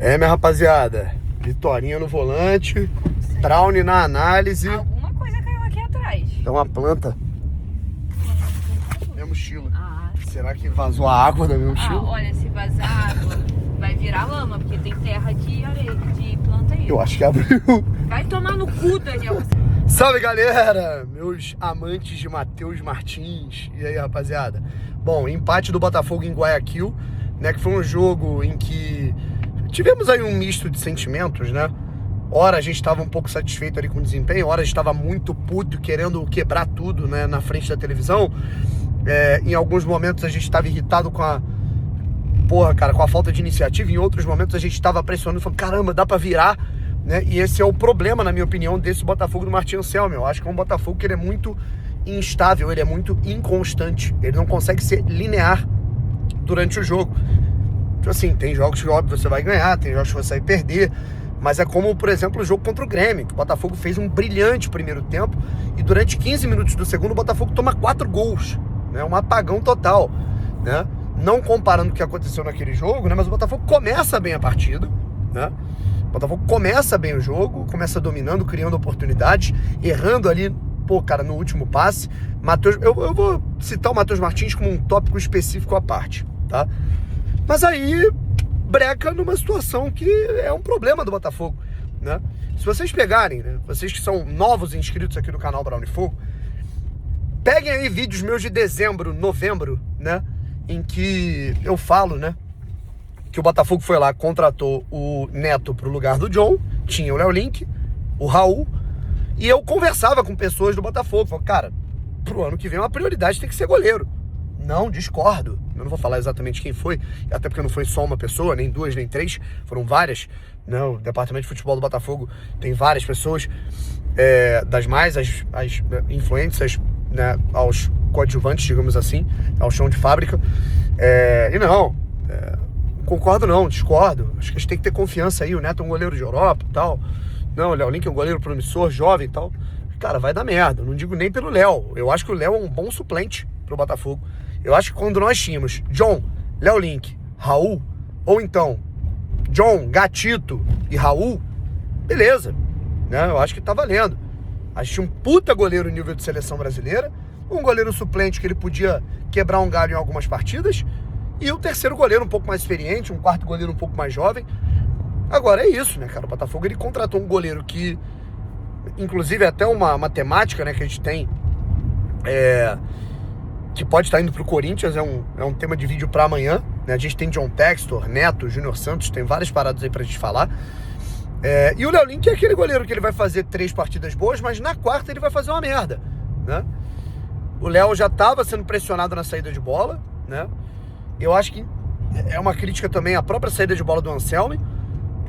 Minha rapaziada, Vitorinha no volante, Traune na análise. Alguma coisa caiu aqui atrás. É uma planta. Minha mochila. Será que vazou a água da minha mochila? Olha, se vazar água, vai virar lama, porque tem terra de areia, de planta aí. Eu acho que abriu. Vai tomar no cu, Daniel. Salve, galera! Meus amantes de Matheus Martins. E aí, rapaziada? Bom, empate do Botafogo em Guayaquil, né? Que foi um jogo em que tivemos aí um misto de sentimentos, né? Ora a gente estava um pouco satisfeito ali com o desempenho, ora a gente estava muito puto, querendo quebrar tudo, né, na frente da televisão. Em alguns momentos a gente estava irritado com a falta de iniciativa. Em outros momentos a gente estava pressionando, falando, caramba, dá pra virar, né? E esse é o problema, na minha opinião, desse Botafogo do Martin Anselmi. Eu acho que é um Botafogo que ele é muito instável, ele é muito inconstante, ele não consegue ser linear durante o jogo. Tipo assim, tem jogos que, óbvio, você vai ganhar, tem jogos que você vai perder, mas é como, por exemplo, o jogo contra o Grêmio, que o Botafogo fez um brilhante primeiro tempo e durante 15 minutos do segundo o Botafogo toma 4 gols, né? Um apagão total, né? Não comparando o que aconteceu naquele jogo, né? Mas o Botafogo começa bem a partida, né? O Botafogo começa bem o jogo, começa dominando, criando oportunidades, errando ali, no último passe. Eu vou citar o Matheus Martins como um tópico específico à parte, tá? Mas aí breca numa situação que é um problema do Botafogo, né? Se vocês pegarem, né, vocês que são novos inscritos aqui no canal Brown e Fogo, peguem aí vídeos meus de dezembro, novembro, né, em que eu falo, né, que o Botafogo foi lá, contratou o Neto pro lugar do John, tinha o Léo Link, o Raul, e eu conversava com pessoas do Botafogo, falava, cara, pro ano que vem uma prioridade tem que ser goleiro. Não, discordo. Eu não vou falar exatamente quem foi, até porque não foi só uma pessoa, nem duas, nem três, foram várias. Não, o departamento de futebol do Botafogo tem várias pessoas, das mais as influentes, né, aos coadjuvantes, digamos assim, ao chão de fábrica. Concordo não, discordo. Acho que a gente tem que ter confiança aí. O Neto é um goleiro de Europa e tal. Não, o Léo Link é um goleiro promissor, jovem e tal. Cara, vai dar merda. Não digo nem pelo Léo. Eu acho que o Léo é um bom suplente pro Botafogo. Eu acho que quando nós tínhamos John, Léo Link, Raul, ou então John, Gatito e Raul, beleza, né? Eu acho que tá valendo. A gente tinha um puta goleiro nível de seleção brasileira, um goleiro suplente que ele podia quebrar um galho em algumas partidas, e o terceiro goleiro um pouco mais experiente, um quarto goleiro um pouco mais jovem. Agora é isso, né, cara? O Botafogo ele contratou um goleiro que, inclusive, é até uma temática, né, que a gente tem, que pode estar indo pro Corinthians, é um tema de vídeo para amanhã, né? A gente tem John Textor, Neto, Júnior Santos, tem várias paradas aí pra gente falar. E o Léo Link é aquele goleiro que ele vai fazer 3 partidas boas, mas na quarta ele vai fazer uma merda, né? O Léo já estava sendo pressionado na saída de bola, né? Eu acho que é uma crítica também à própria saída de bola do Anselmi.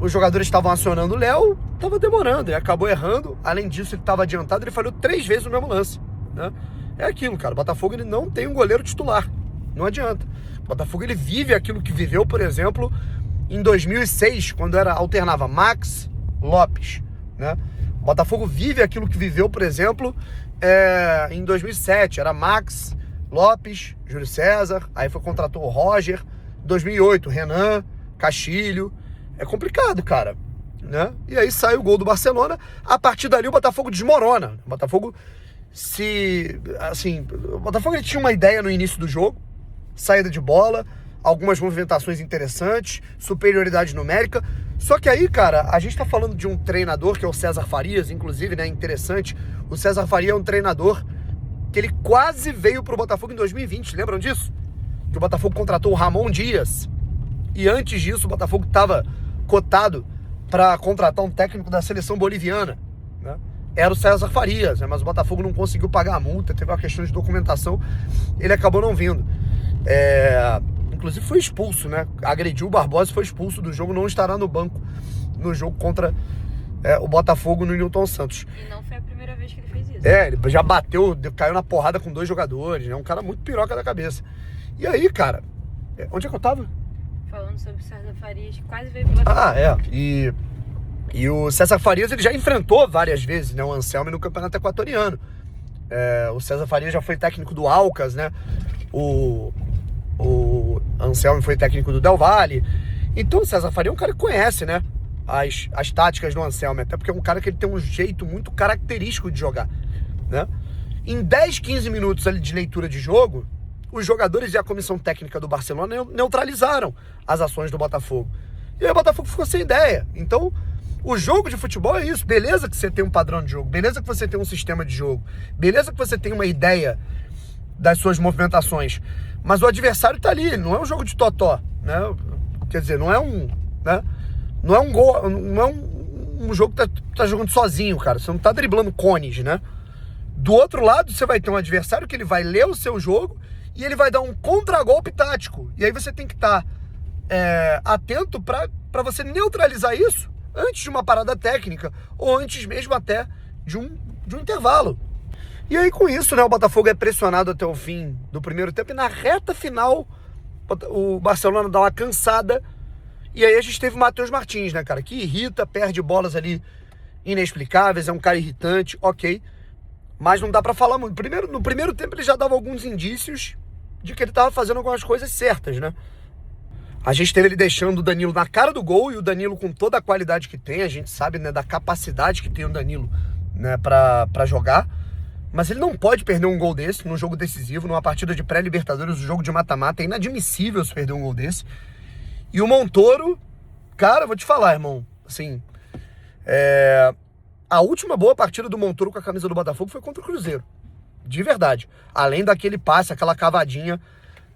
Os jogadores estavam acionando o Léo, estava demorando, ele acabou errando. Além disso, ele estava adiantado, ele falhou 3 vezes no mesmo lance, né? É aquilo, cara, o Botafogo ele não tem um goleiro titular, não adianta. O Botafogo ele vive aquilo que viveu, por exemplo, em 2006, quando alternava Max, Lopes, né? O Botafogo vive aquilo que viveu, por exemplo, em 2007, era Max, Lopes, Júlio César, aí contratou o Roger, 2008, Renan, Castilho. É complicado, cara, né? E aí sai o gol do Barcelona, a partir dali o Botafogo desmorona. O Botafogo o Botafogo ele tinha uma ideia no início do jogo, saída de bola, algumas movimentações interessantes, superioridade numérica. Só que aí, cara, a gente tá falando de um treinador que é o César Farias, inclusive, né, interessante. O César Farias é um treinador que ele quase veio pro Botafogo em 2020, lembram disso? Que o Botafogo contratou o Ramon Dias. E antes disso, o Botafogo tava cotado para contratar um técnico da seleção boliviana, né? Era o César Farias, né? Mas o Botafogo não conseguiu pagar a multa, teve uma questão de documentação, ele acabou não vindo. Inclusive foi expulso, né? Agrediu o Barbosa, foi expulso do jogo, não estará no banco no jogo contra o Botafogo no Newton Santos. E não foi a primeira vez que ele fez isso. Ele já bateu, caiu na porrada com 2 jogadores, né? Um cara muito piroca da cabeça. E aí, cara, onde é que eu tava? Falando sobre o César Farias, que quase veio pro Botafogo. E o César Farias ele já enfrentou várias vezes, né, o Anselmi no Campeonato Equatoriano. O César Farias já foi técnico do Alcas, né? O Anselmi foi técnico do Del Valle. Então o César Faria é um cara que conhece, né, as táticas do Anselmo, até porque é um cara que ele tem um jeito muito característico de jogar, né? Em 10, 15 minutos ali de leitura de jogo, os jogadores e a comissão técnica do Barcelona neutralizaram as ações do Botafogo. E aí o Botafogo ficou sem ideia. Então, o jogo de futebol é isso. Beleza que você tem um padrão de jogo, beleza que você tem um sistema de jogo, beleza que você tem uma ideia das suas movimentações, mas o adversário tá ali, não é um jogo de totó, né? Quer dizer, não é um, né? Não é um gol, não é um jogo que tá jogando sozinho, cara. Você não tá driblando cones, né? Do outro lado, você vai ter um adversário que ele vai ler o seu jogo e ele vai dar um contragolpe tático. E aí você tem que estar atento para você neutralizar isso antes de uma parada técnica ou antes mesmo até de um intervalo. E aí com isso, né, o Botafogo é pressionado até o fim do primeiro tempo e na reta final o Barcelona dá uma cansada e aí a gente teve o Matheus Martins, né, cara, que irrita, perde bolas ali inexplicáveis, é um cara irritante, ok, mas não dá pra falar muito. No primeiro tempo ele já dava alguns indícios de que ele tava fazendo algumas coisas certas, né? A gente teve ele deixando o Danilo na cara do gol e o Danilo com toda a qualidade que tem, a gente sabe, né, da capacidade que tem o Danilo, né, pra jogar, mas ele não pode perder um gol desse num jogo decisivo, numa partida de pré-Libertadores, um jogo de mata-mata, é inadmissível se perder um gol desse. E o Montoro, cara, vou te falar, irmão, assim, a última boa partida do Montoro com a camisa do Botafogo foi contra o Cruzeiro, de verdade, além daquele passe, aquela cavadinha,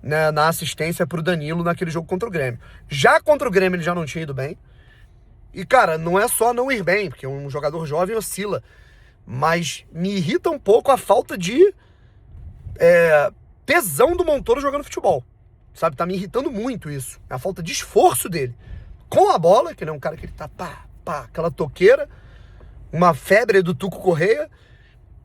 né, na assistência pro Danilo naquele jogo contra o Grêmio. Já contra o Grêmio ele já não tinha ido bem. E, cara, não é só não ir bem, porque um jogador jovem oscila. Mas me irrita um pouco a falta de tesão do Montoro jogando futebol. Sabe, tá me irritando muito isso. A falta de esforço dele. Com a bola, que ele é um cara que ele tá aquela toqueira, uma febre do Tuco Correia.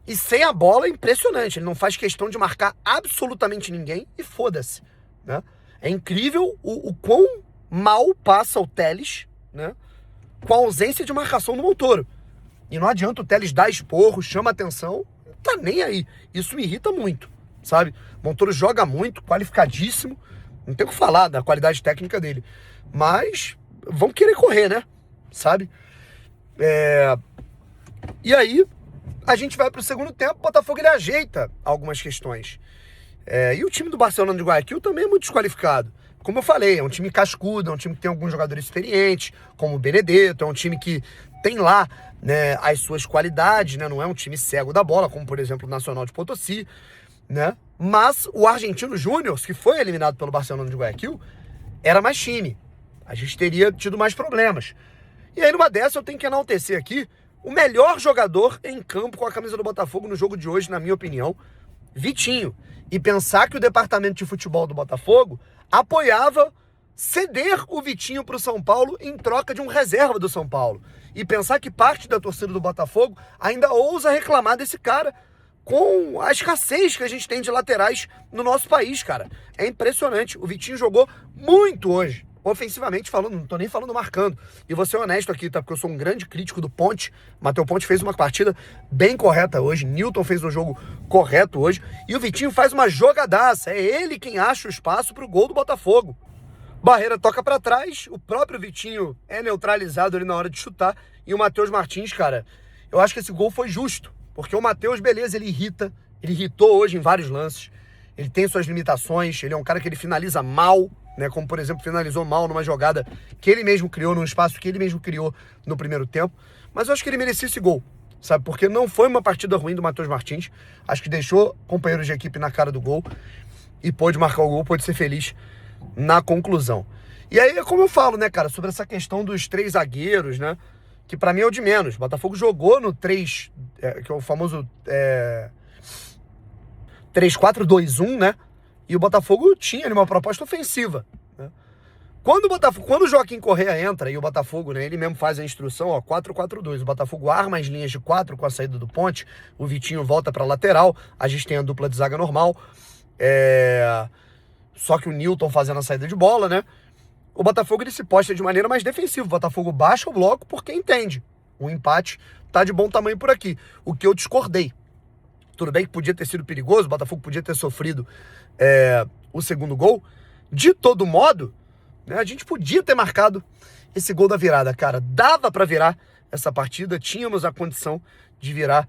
E sem a bola é impressionante, ele não faz questão de marcar absolutamente ninguém e foda-se, né? É incrível o quão mal passa o Telles, né, com a ausência de marcação do Montoro. E não adianta o Telles dar esporro, chama atenção, não tá nem aí. Isso me irrita muito, sabe? O Montoro joga muito, qualificadíssimo, não tem o que falar da qualidade técnica dele. Mas vão querer correr, né? Sabe? E aí a gente vai pro segundo tempo, o Botafogo ele ajeita algumas questões. E o time do Barcelona de Guayaquil também é muito desqualificado. Como eu falei, é um time cascudo, é um time que tem alguns jogadores experientes, como o Benedetto, é um time que tem lá, né, as suas qualidades, né? Não é um time cego da bola, como por exemplo o Nacional de Potosí, né? Mas o Argentino Júnior, que foi eliminado pelo Barcelona de Guayaquil, era mais time. A gente teria tido mais problemas. E aí numa dessa eu tenho que enaltecer aqui o melhor jogador em campo com a camisa do Botafogo no jogo de hoje, na minha opinião, Vitinho. E pensar que o departamento de futebol do Botafogo apoiava ceder o Vitinho para o São Paulo em troca de um reserva do São Paulo. E pensar que parte da torcida do Botafogo ainda ousa reclamar desse cara com a escassez que a gente tem de laterais no nosso país, cara. É impressionante. O Vitinho jogou muito hoje. Ofensivamente falando, não tô nem falando marcando. E vou ser honesto aqui, tá? Porque eu sou um grande crítico do Ponte. Matheus Ponte fez uma partida bem correta hoje. Newton fez um jogo correto hoje. E o Vitinho faz uma jogadaça. É ele quem acha o espaço pro gol do Botafogo. Barreira toca pra trás. O próprio Vitinho é neutralizado ali na hora de chutar. E o Matheus Martins, cara, eu acho que esse gol foi justo. Porque o Matheus, beleza, ele irrita. Ele irritou hoje em vários lances. Ele tem suas limitações. Ele é um cara que ele finaliza mal, né, como por exemplo finalizou mal numa jogada que ele mesmo criou, num espaço que ele mesmo criou no primeiro tempo, mas eu acho que ele merecia esse gol, sabe, porque não foi uma partida ruim do Matheus Martins, acho que deixou companheiros de equipe na cara do gol e pôde marcar o gol, pôde ser feliz na conclusão. E aí é como eu falo, né, cara, sobre essa questão dos três zagueiros, né, que pra mim é o de menos. O Botafogo jogou no 3, que é o famoso 3-4-2-1, né? E o Botafogo tinha ali uma proposta ofensiva, né? Quando o Joaquim Correa entra e o Botafogo, né, ele mesmo faz a instrução, ó, 4-4-2, o Botafogo arma as linhas de 4 com a saída do Ponte, o Vitinho volta pra lateral, a gente tem a dupla de zaga normal, só que o Newton fazendo a saída de bola, né? O Botafogo ele se posta de maneira mais defensiva, o Botafogo baixa o bloco porque entende, o empate tá de bom tamanho por aqui, o que eu discordei. Tudo bem que podia ter sido perigoso, o Botafogo podia ter sofrido o segundo gol. De todo modo, né? A gente podia ter marcado esse gol da virada, cara. Dava pra virar essa partida, tínhamos a condição de virar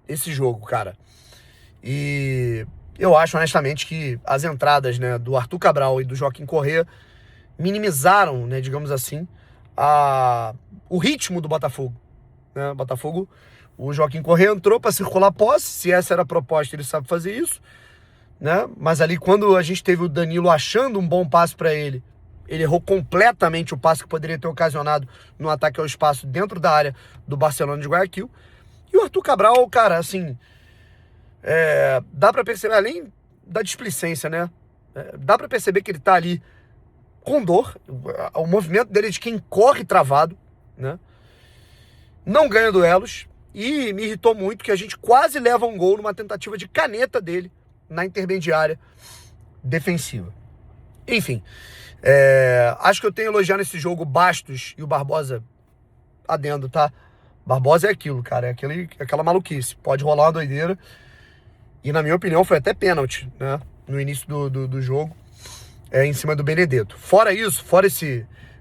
esse jogo, cara. E eu acho, honestamente, que as entradas, né, do Arthur Cabral e do Joaquim Corrêa minimizaram, né, digamos assim, o ritmo do Botafogo, né? Botafogo, o Joaquim Corrêa entrou para circular a posse, se essa era a proposta, ele sabe fazer isso, né? Mas ali, quando a gente teve o Danilo achando um bom passe para ele errou completamente o passe que poderia ter ocasionado no ataque ao espaço dentro da área do Barcelona de Guayaquil. E o Arthur Cabral, cara, assim, dá pra perceber, além da displicência, né? Dá pra perceber que ele tá ali com dor. O movimento dele é de quem corre travado, né? Não ganha duelos. E me irritou muito que a gente quase leva um gol numa tentativa de caneta dele na intermediária defensiva. Enfim, acho que eu tenho elogiado nesse jogo o Bastos e o Barbosa adendo, tá? Barbosa é aquilo, cara, é aquela maluquice. Pode rolar uma doideira. E na minha opinião foi até pênalti, né? No início do jogo, em cima do Benedetto. Fora isso, fora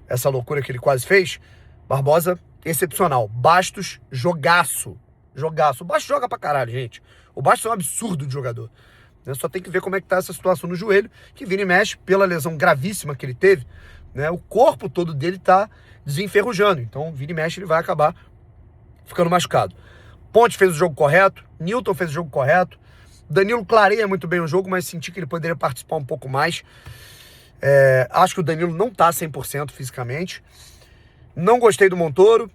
essa loucura que ele quase fez, Barbosa, excepcional. Bastos, jogaço. Jogaço. O Bastos joga pra caralho, gente. O Bastos é um absurdo de jogador. Só tem que ver como é que tá essa situação no joelho, que vira e mexe pela lesão gravíssima que ele teve, né? O corpo todo dele tá desenferrujando. Então, vira e mexe, ele vai acabar ficando machucado. Ponte fez o jogo correto, Newton fez o jogo correto, Danilo clareia muito bem o jogo, mas senti que ele poderia participar um pouco mais. Acho que o Danilo não tá 100% fisicamente. Não gostei do Montoro.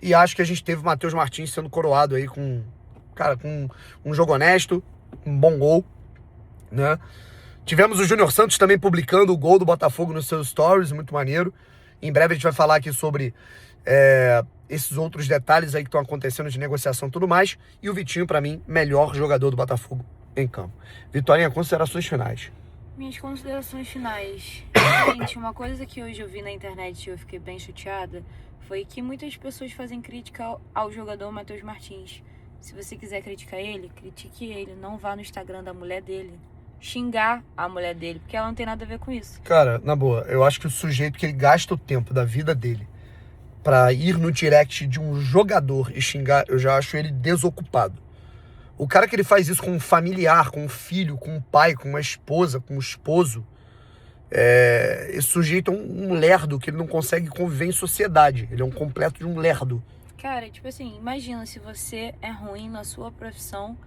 E acho que a gente teve o Matheus Martins sendo coroado aí com um jogo honesto, um bom gol, né? Tivemos o Júnior Santos também publicando o gol do Botafogo nos seus stories, muito maneiro. Em breve a gente vai falar aqui sobre esses outros detalhes aí que estão acontecendo de negociação e tudo mais. E o Vitinho, pra mim, melhor jogador do Botafogo em campo. Vitorinha, considerações finais. Minhas considerações finais. Gente, uma coisa que hoje eu vi na internet e eu fiquei bem chateada foi que muitas pessoas fazem crítica ao jogador Matheus Martins. Se você quiser criticar ele, critique ele. Não vá no Instagram da mulher dele xingar a mulher dele, porque ela não tem nada a ver com isso. Cara, na boa, eu acho que o sujeito que ele gasta o tempo da vida dele pra ir no direct de um jogador e xingar, eu já acho ele desocupado. O cara que ele faz isso com um familiar, com um filho, com um pai, com uma esposa, com um esposo, esse sujeito é um lerdo que ele não consegue conviver em sociedade. Ele é um completo de um lerdo. Cara, tipo assim, imagina se você é ruim na sua profissão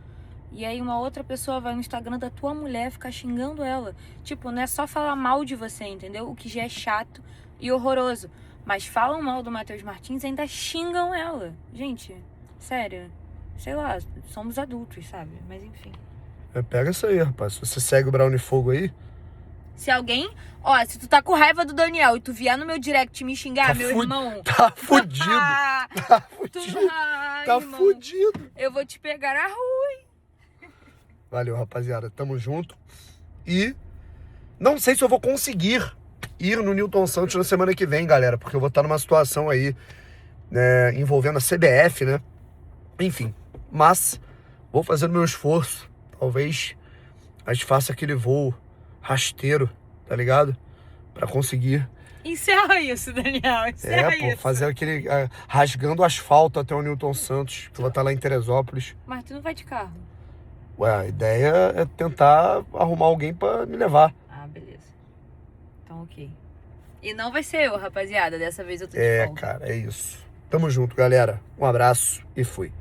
e aí uma outra pessoa vai no Instagram da tua mulher ficar xingando ela. Tipo, não é só falar mal de você, entendeu? O que já é chato e horroroso. Mas falam mal do Matheus Martins e ainda xingam ela. Gente, sério, sei lá, somos adultos, sabe? Mas enfim. Pega isso aí, rapaz. Se você segue o Brownie Fogo aí... Se alguém... se tu tá com raiva do Daniel e tu vier no meu direct me xingar, meu irmão... Tá fudido. Tá fudido. Tá irmão, fudido. eu vou te pegar na rua, hein? Valeu, rapaziada. Tamo junto. E não sei se eu vou conseguir ir no Newton Santos na semana que vem, galera. Porque eu vou estar numa situação aí, né, envolvendo a CBF, né? Enfim. Mas vou fazer o meu esforço. Talvez a gente faça aquele voo rasteiro, tá ligado? Pra conseguir. Encerra isso, Daniel. Encerra isso. Fazer aquele... rasgando o asfalto até o Newton Santos. Que eu vou estar lá em Teresópolis. Mas tu não vai de carro? Ué, a ideia é tentar arrumar alguém pra me levar. Ah, beleza. Então, ok. E não vai ser eu, rapaziada. Dessa vez eu tô de folga. Cara, é isso. Tamo junto, galera. Um abraço e fui.